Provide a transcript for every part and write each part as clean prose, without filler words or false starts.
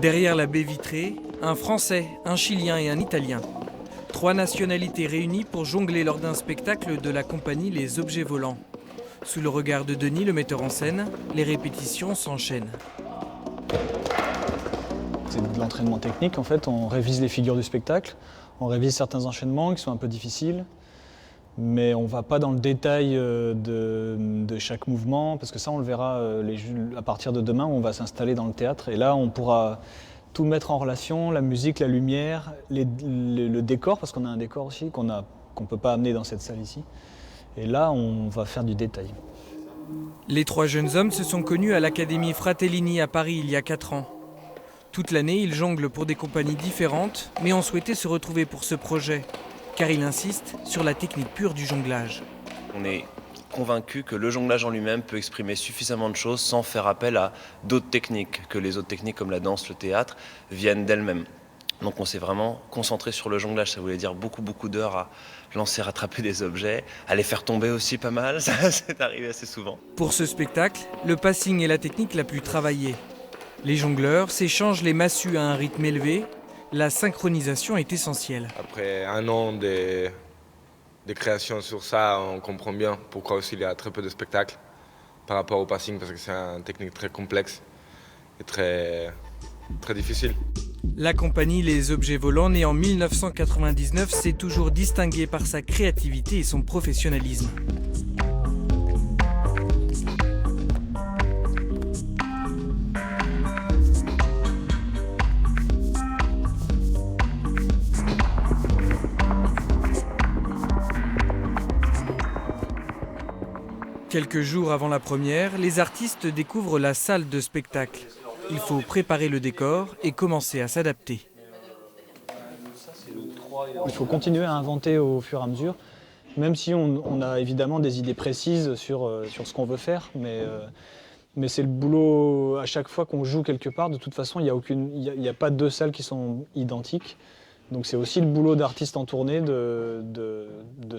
Derrière la baie vitrée, un Français, un Chilien et un Italien. 3 nationalités réunies pour jongler lors d'un spectacle de la compagnie Les Objets Volants. Sous le regard de Denis, le metteur en scène, les répétitions s'enchaînent. C'est de l'entraînement technique en fait, on révise les figures du spectacle, on révise certains enchaînements qui sont un peu difficiles, mais on ne va pas dans le détail de chaque mouvement, parce que ça on le verra à partir de demain où on va s'installer dans le théâtre, et là on pourra tout mettre en relation, la musique, la lumière, le décor, parce qu'on a un décor aussi qu'on ne peut pas amener dans cette salle ici, et là on va faire du détail. Les 3 jeunes hommes se sont connus à l'Académie Fratellini à Paris il y a 4 ans. Toute l'année, ils jonglent pour des compagnies différentes, mais ont souhaité se retrouver pour ce projet, car ils insistent sur la technique pure du jonglage. On est convaincu que le jonglage en lui-même peut exprimer suffisamment de choses sans faire appel à d'autres techniques, que les autres techniques comme la danse, le théâtre, viennent d'elles-mêmes. Donc on s'est vraiment concentré sur le jonglage, ça voulait dire beaucoup d'heures à lancer, rattraper des objets, à les faire tomber aussi pas mal, ça c'est arrivé assez souvent. Pour ce spectacle, le passing est la technique la plus travaillée. Les jongleurs s'échangent les massues à un rythme élevé, la synchronisation est essentielle. Après un an de création sur ça, on comprend bien pourquoi aussi il y a très peu de spectacles par rapport au passing, parce que c'est une technique très complexe et très difficile. La compagnie Les Objets Volants, née en 1999, s'est toujours distinguée par sa créativité et son professionnalisme. Quelques jours avant la première, les artistes découvrent la salle de spectacle. Il faut préparer le décor et commencer à s'adapter. Il faut continuer à inventer au fur et à mesure, même si on a évidemment des idées précises sur ce qu'on veut faire, mais c'est le boulot à chaque fois qu'on joue quelque part. De toute façon, il n'y a pas 2 salles qui sont identiques. Donc c'est aussi le boulot d'artiste en tournée de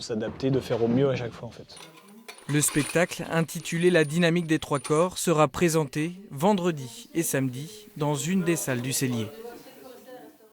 s'adapter, de faire au mieux à chaque fois en fait. Le spectacle, intitulé La dynamique des 3 corps, sera présenté vendredi et samedi dans une des salles du Cellier.